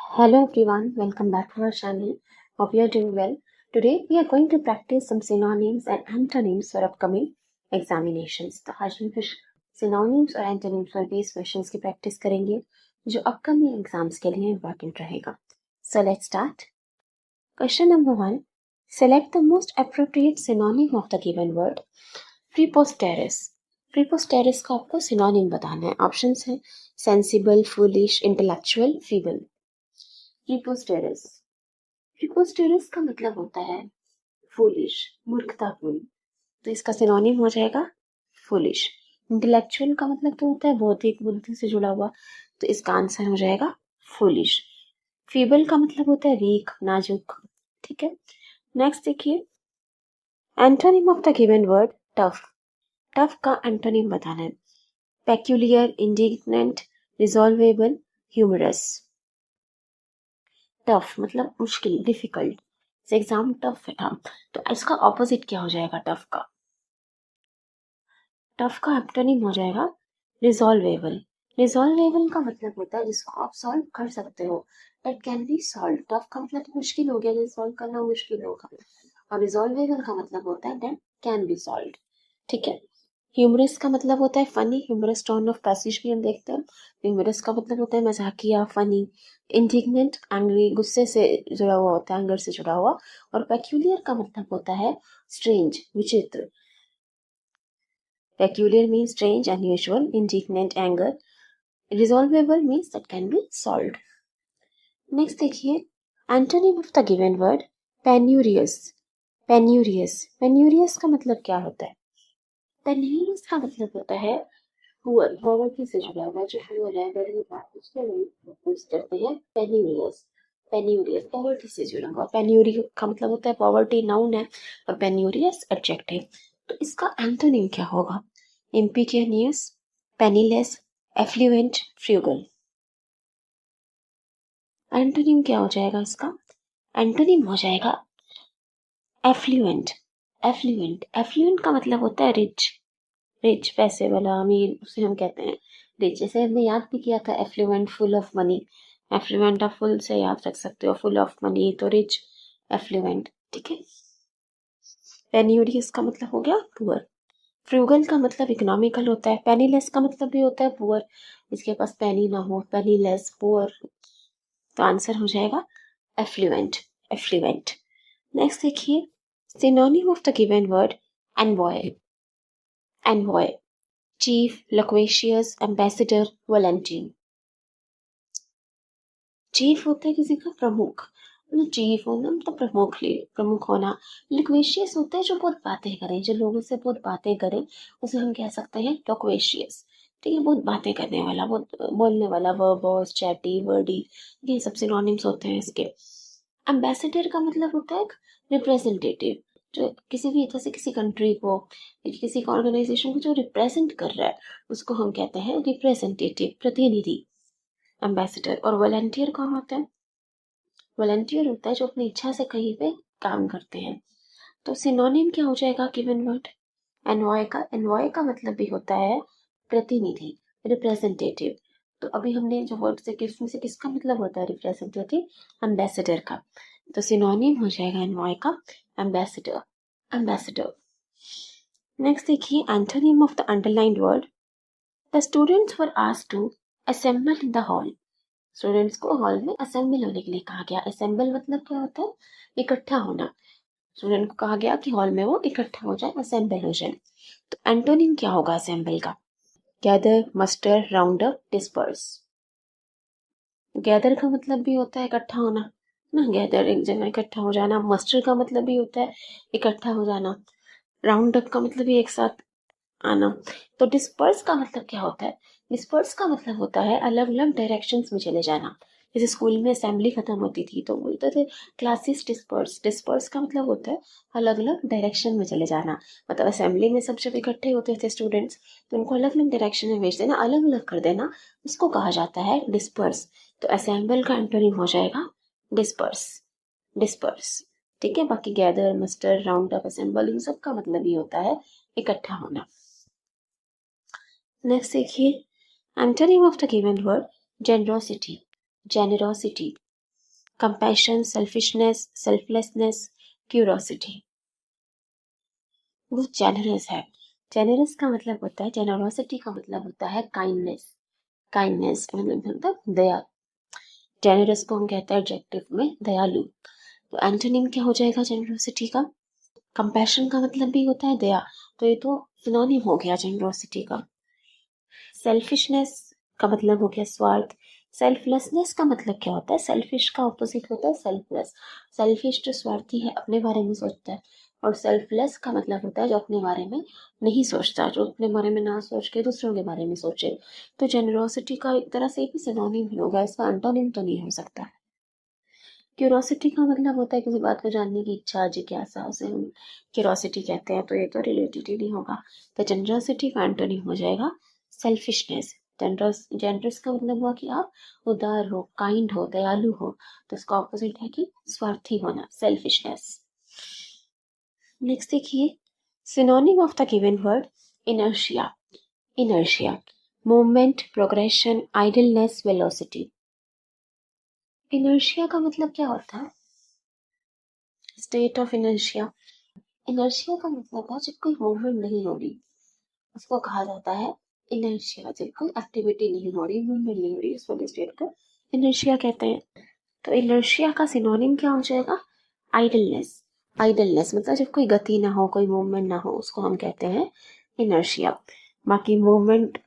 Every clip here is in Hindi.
Hello everyone, welcome back to our channel. Hope you are doing well. Today we are going to practice some synonyms and antonyms for upcoming examinations. तो आज हम कुछ synonyms और antonyms पर based questions की practice करेंगे जो upcoming exams के लिए important रहेगा. So let's start. Question number 1. Select the most appropriate synonym of the given word. Preposterous. Preposterous का आपको synonym बताना है. Options हैं sensible, foolish, intellectual, feeble. प्रीपोस्टेरस. प्रीपोस्टेरस का मतलब होता है फूलिश, मूर्खतापूर्ण. तो इसका सिनोनिम हो जाएगा फूलिश. इंटेलेक्चुअल का मतलब तो होता है बौद्धिक, बुद्धि से जुड़ा हुआ, तो इसका आंसर हो जाएगा फूलिश. फीबल का मतलब होता है वीक, नाजुक. ठीक है. नेक्स्ट देखिए, antonym of the given word tough. Tough का एंटोनिम बताना है. Peculiar, indignant, resolvable, humorous. टफ मतलब मुश्किल, डिफिकल्ट. एग्जाम टफ था, तो इसका ऑपोजिट क्या हो जाएगा टफ का? टफ का एंटोनिम हो जाएगा रिजॉल्वेबल. रिजॉल्वेबल का मतलब होता है जिसको आप सॉल्व कर सकते हो. It can be solve. Tough का मतलब मुश्किल हो गया, रिजॉल्व करना मुश्किल होगा. और रिजॉल्वेबल का मतलब होता है दैट कैन बी सॉल्व. ठीक है. ह्यूमरस का मतलब होता है funny. Humorous tone of passage भी हम देखते हैं. ह्यूमरस का मतलब होता है मजाकिया, फनी. इंडिग्नेंट, एंग्री, गुस्से से जुड़ा हुआ होता है, एंगर से जुड़ा हुआ. और पेक्यूलियर का मतलब होता है स्ट्रेंज, विचित्र. Peculiar means strange, unusual. Indignant, anger. Resolvable means that can be solved. Next देखिए, antonym of the given word penurious. Penurious. Penurious का मतलब क्या होता है? पेन्यूरियस का मतलब होता है पुअर, पॉवर्टी से जुड़ा हुआ. जो पुअर है, गरीब है, उसके लिए यूज करते हैं पेन्यूरियस. पेन्यूरियस पॉवर्टी से जुड़ा हुआ. पेन्यूरी का मतलब होता है पॉवर्टी, नाउन है, और पेन्यूरियस एडजेक्टिव. तो इसका एंटोनिम क्या होगा? इम्पिक्यूनियस, पेनीलेस, एफ्लुएंट, फ्रूगल. एंटोनिम क्या हो जाएगा इसका? एंटोनिम हो जाएगा एफ्लुएंट. एफ्लुएंट. एफ्लुएंट का मतलब होता है रिच. रिच, पैसे वाला, अमीर, उसे हम कहते हैं रिच. जैसे हमने याद भी किया था affluent, full of money. Affluent आप फुल से याद रख सकते हो, फुल ऑफ मनी तो रिच, एफ्लुएंट. ठीक है. पेन्यूरियस का मतलब हो गया पुअर. फ्रूगल का मतलब इकोनॉमिकल होता है. पेनीलेस का मतलब भी होता है पुअर, इसके पास पेनी ना हो. Penniless, poor. तो आंसर हो जाएगा एफ्लुएंट. एफ्लुएंट. नेक्स्ट देखिए, synonym of the given word envoy. Envoy. Chief, loquacious, ambassador, volunteer. Chief होता है किसी का प्रमुख. मतलब चीफ होना मतलब प्रमुख होना. loquacious होता है जो बहुत बातें करें, जो लोगों से बहुत बातें करें, उसे हम कह सकते हैं loquacious. ठीक है. बहुत बातें करने वाला, बहुत बोलने वाला, वर्बोस, चैटी, वर्डी, ये सब सिनोनिम्स होते हैं इसके. एम्बेसडर का मतलब होता है रिप्रेजेंटेटिव, जो किसी भी जैसे किसी कंट्री को, किसी ऑर्गेनाइजेशन को जो रिप्रेजेंट कर रहा है, उसको हम कहते हैं रिप्रेजेंटेटिव, प्रतिनिधि, एम्बेसडर. और वॉलंटियर कौन होता है? वॉलंटियर होता है जो अपनी इच्छा से कहीं पे काम करते हैं. तो सिनोनिम क्या हो जाएगा गिवन वर्ड एनवॉय का? एनवॉय का मतलब भी होता है प्रतिनिधि, रिप्रेजेंटेटिव. तो अभी हमने जो वर्ड से किसमें से किसका मतलब होता है रिप्रेजेंटेटिव? एम्बेसडर का. तो सिनोनिम हो जाएगा एनवॉय का एम्बेसडर. एम्बेसडर. नेक्स्ट देखिए, antonym of the underlined word. The students were asked to assemble in the hall. Students को हॉल में असेंबल होने के लिए कहा गया. असेंबल मतलब क्या होता है? इकट्ठा होना. स्टूडेंट को कहा गया कि हॉल में वो इकट्ठा हो जाए, असेंबल हो जाए. तो एंटोनिम क्या होगा असेंबल का? Gather, muster, round up, disperse. Gather का मतलब भी होता है इकट्ठा होना ना, गैदर एक जगह इकट्ठा हो जाना. मस्टर का मतलब भी होता है इकट्ठा हो जाना. राउंड अप का मतलब भी एक साथ आना. तो डिस्पर्स का मतलब क्या होता है? डिस्पर्स का मतलब होता है अलग अलग डायरेक्शंस में चले जाना. जैसे स्कूल में असेंबली खत्म होती थी तो बोलते थे क्लासेस डिस्पर्स. डिस्पर्स का मतलब होता है अलग अलग डायरेक्शन में चले जाना. मतलब असेंबली में सब जब इकट्ठे होते थे स्टूडेंट्स, तो उनको अलग अलग डायरेक्शन में भेज देना, अलग अलग कर देना, उसको कहा जाता है डिस्पर्स. तो असेंबल का एंटोनिम हो जाएगा डिस्पर्स. डिस्पर्स. ठीक है. बाकी gather, muster, round up, assemble, इन सब का मतलब ही होता है इकट्ठा होना. नेक्स्ट देखिए, antonym of the given word generosity. Generosity. Compassion, selfishness, selflessness, curiosity. वो जेनरस है। जेनरस का मतलब होता है, जेनरोसिटी का मतलब होता है काइंडनेस। काइंडनेस मतलब दया। जेनरस को हम कहते हैं एडजेक्टिव में दयालु। तो एंटोनिम क्या हो जाएगा जेनरोसिटी का? कंपैशन का मतलब भी होता है दया, तो ये तो सिनोनिम हो गया जेनरोसिटी का। सेल्फिशनेस का मतलब हो गया स्वार्थ। सेल्फलेसनेस का मतलब क्या होता है? सेल्फिश का ऑपोजिट होता है सेल्फलेस। सेल्फिश जो स्वार्थी है, अपने बारे में सोचता है, और सेल्फलेस का मतलब होता है जो अपने बारे में नहीं सोचता, जो अपने बारे में ना सोच के दूसरों के बारे में सोचे। तो जेनरोसिटी का एक तरह से भी सिनोनिम ही होगा, इसका एंटोनिम तो नहीं हो सकता। क्यूरोसिटी का मतलब होता है किसी बात को जानने की इच्छा, जिज्ञासा, उसे हम क्यूरोसिटी कहते हैं, तो ये तो रिलेटेड ही नहीं होगा। तो जेनरोसिटी का एंटोनिम हो जाएगा सेल्फिशनेस। जेनरस का मतलब हुआ कि आप उदार हो, काइंड हो, दयालु हो, तो इसका ऑपोजिट है कि स्वार्थी होना, सेल्फिशनेस। नेक्स्ट देखिए, synonym of the given word inertia. Inertia, movement, progression, idleness, velocity. Inertia का मतलब क्या होता है? State of inertia. इनर्शिया का मतलब है जब कोई मूवमेंट नहीं हो रही, उसको कहा जाता है इनर्शिया। जब कोई एक्टिविटी नहीं हो रही, मूवमेंट नहीं हो रही, उस वाले स्टेट को इनर्शिया कहते हैं। तो इनर्शिया का सिनोनिम क्या हो जाएगा? आइडलनेस। आइडलनेस मतलब जब कोई गति ना हो, कोई मूवमेंट ना हो, उसको हम कहते हैं इनर्शिया। बाकी मूवमेंट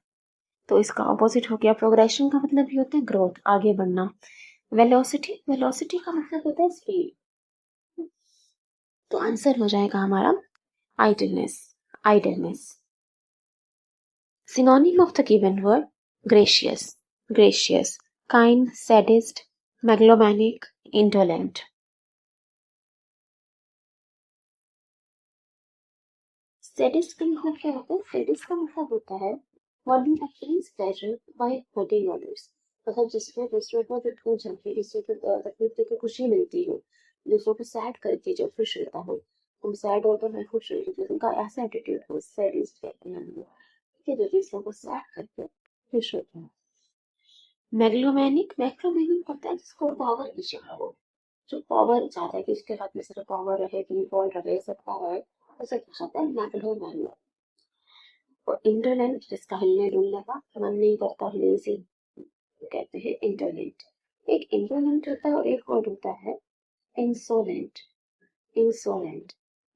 तो इसका ऑपोजिट हो गया। प्रोग्रेशन का मतलब भी होता है ग्रोथ, आगे बढ़ना। वेलोसिटी, वेलोसिटी का मतलब होता है स्पीड। तो आंसर हो जाएगा हमारा idleness. Idleness. Synonym of the given word gracious. Gracious. Kind, sadist, megalomaniac, indolent. Sadist का मतलब क्या होता है? Sadist का मतलब होता है one who obtains pleasure by hurting others. मतलब जिसमें दूसरों को दुख झलके, दूसरों को तकलीफ देकर खुशी मिलती हो, दूसरों को सैड करके जो खुश होता हो, तुम सैड हो तो मैं खुश हूँ, उनका ऐसा एटीट्यूड हो, सैडिस्ट कहते हैं हम लोग, कि जो दूसरों को सैड करके खुश होता है। मेगलोमैनिक, मेगलोमैनिक होता है जिसको पावर की चाहिए हो, जो पावर चाहता है कि उसके हाथ में सिर्फ पावर रहे, कि बॉल रहे, सब पावर, उसे क्या कहते हैं? मेगलोमैनिक। और इंटरनेट जिसका हिलने डुलने का मन नहीं करता, लेजी, कहते हैं इंटरनेट। एक इंटरनेट होता है और एक वर्ड होता है इंसोलेंट। इंसोलेंट,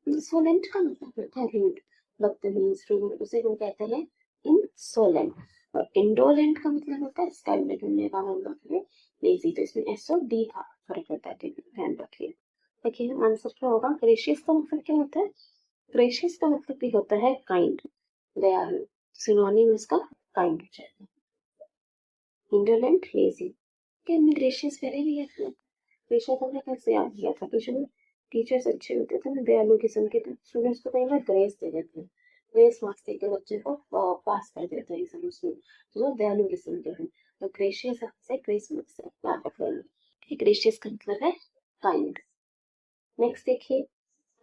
इंसोलेंट का मतलब होता है रूड, बदतमीज, रूड, उसे हम कहते हैं इंसोलेंट। और इंडोलेंट का मतलब होता है स्काई में ढूंढने का, मतलब है लेजी। तो इसमें एस और डी का फर्क होता है, ध्यान रखिए। देखिए आंसर क्या होगा? ग्रेशियस का मतलब क्या होता है? ग्रेशियस का मतलब भी होता है काइंड, दयालु। सिनोनिम इसका काइंड हो जाएगा। Indolent, lazy. क्या हमने ग्रेशियस पहले भी है? ग्रेशियस हमने कैसे याद किया था? ट्यूशन टीचर्स अच्छे होते थे ना, दयालु किस्म के, तो स्टूडेंट्स को कई बार ग्रेस दे देते हैं, ग्रेस मार्क्स देकर बच्चे को पास कर देते हैं एग्जाम्स में, जो दयालु किस्म के हैं। तो ग्रेशियस से ग्रेस मार्क्स से याद रख लेंगे। ग्रेशियस का मतलब है काइंड। नेक्स्ट देखिए,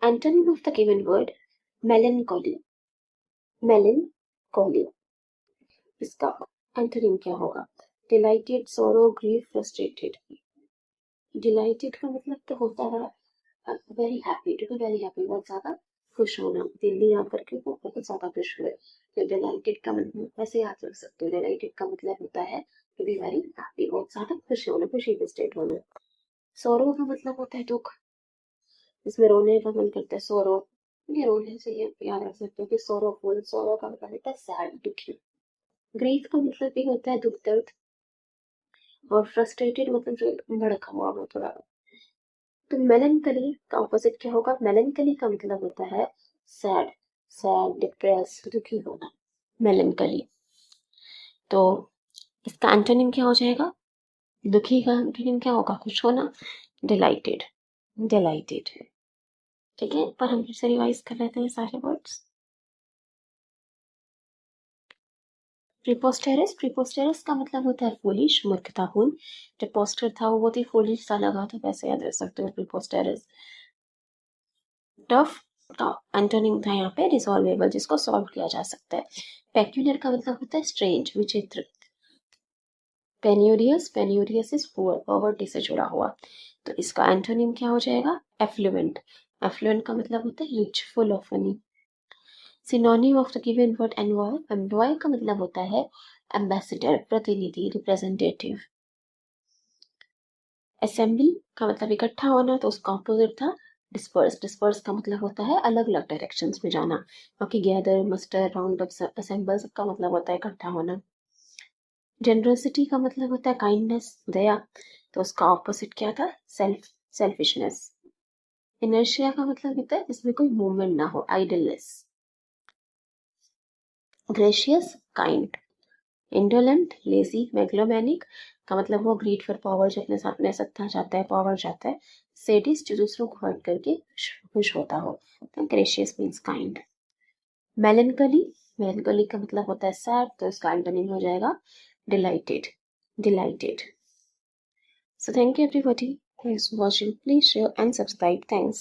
antonym of the given word melancholy. Melancholy, इसका एंटोनिम क्या होगा? डिलाइटेड, सोरो, ग्रीफ, फ्रस्ट्रेटेड। डिलाइटेड का मतलब तो होता है very happy, to be very happy, बहुत ज्यादा खुश होना, दिल्ली आकर के वो बहुत ज्यादा खुश हुए। तो डिलाइटेड का मतलब वैसे याद रख सकते हो, डिलाइटेड का मतलब होता है टू बी वेरी हैप्पी, बहुत ज्यादा खुश होना, खुशी के स्टेट होना। सोरो का मतलब होता है दुख, इसमें रोने का मन करता है, सोरो। ये रोने से ये याद रख सकते हो कि सोरोफुल, सोरो का मतलब होता है सैड, दुखी। ग्रीफ का मतलब भी होता है दुख, दर्द। और फ्रस्ट्रेटेड मतलब जो भड़का हुआ वो थोड़ा। तो मेलनकली का ऑपोजिट क्या होगा? मेलनकली का मतलब होता है सैड, सैड, डिप्रेस, दुखी होना, मेलनकली। तो इसका एंटोनिम क्या हो जाएगा? दुखी का एंटोनिम क्या होगा? खुश होना, डिलाइटेड, डिलाइटेड। ठीक है, पर हम फिर से रिवाइज कर लेते हैं सारे वर्ड्स। प्रीपोस्टेरस, प्रीपोस्टेरस का मतलब होता है फूलिश, मूर्खतापूर्ण। जब पोस्टर था वो बहुत ही फूलिश सा लगा था, वैसे याद रख सकते हो प्रीपोस्टेरस। टफ का एंटोनिम था यहाँ पे रिजॉल्वेबल, जिसको सॉल्व किया जा सकता है। पेक्यूलियर का मतलब होता है स्ट्रेंज, विचित्र। पेन्यूरियस इज पुअर, पॉवर्टी से जुड़ा हुआ। तो इसका एंटोनिम क्या हो जाएगा? एफ्लुएंट। एफ्लुएंट का मतलब होता है rich, full of money. Synonym of the given word envoy, envoy का मतलब होता है एम्बेसडर, प्रतिनिधि, रिप्रेजेंटेटिव। असेंबल का मतलब इकट्ठा होना, तो उसका ऑपोजिट था डिस्पर्स। डिस्पर्स का मतलब होता है अलग अलग डायरेक्शंस में जाना, क्योंकि gather, muster, round up, assemble सबका मतलब होता है इकट्ठा होना। जेनरसिटी का मतलब होता है काइंडनेस, दया, तो उसका ऑपोजिट क्या था? सेल्फिशनेस। इनर्शिया का मतलब होता है जिसमें कोई मूवमेंट ना हो, idleness. Gracious, kind. Indolent, lazy, megalomaniac का मतलब वो ग्रीड फॉर पावर, जो अपने साथ में सत्ता चाहता है, पावर चाहता है। सेडिस्ट, जो दूसरों को हर्ट करके खुश होता हो। तो gracious means kind. Melancholy, melancholy का मतलब होता है सैड, तो इसका एंटोनिम हो जाएगा dilated, dilated. So thank you everybody. Thanks for watching. Please share and subscribe. Thanks.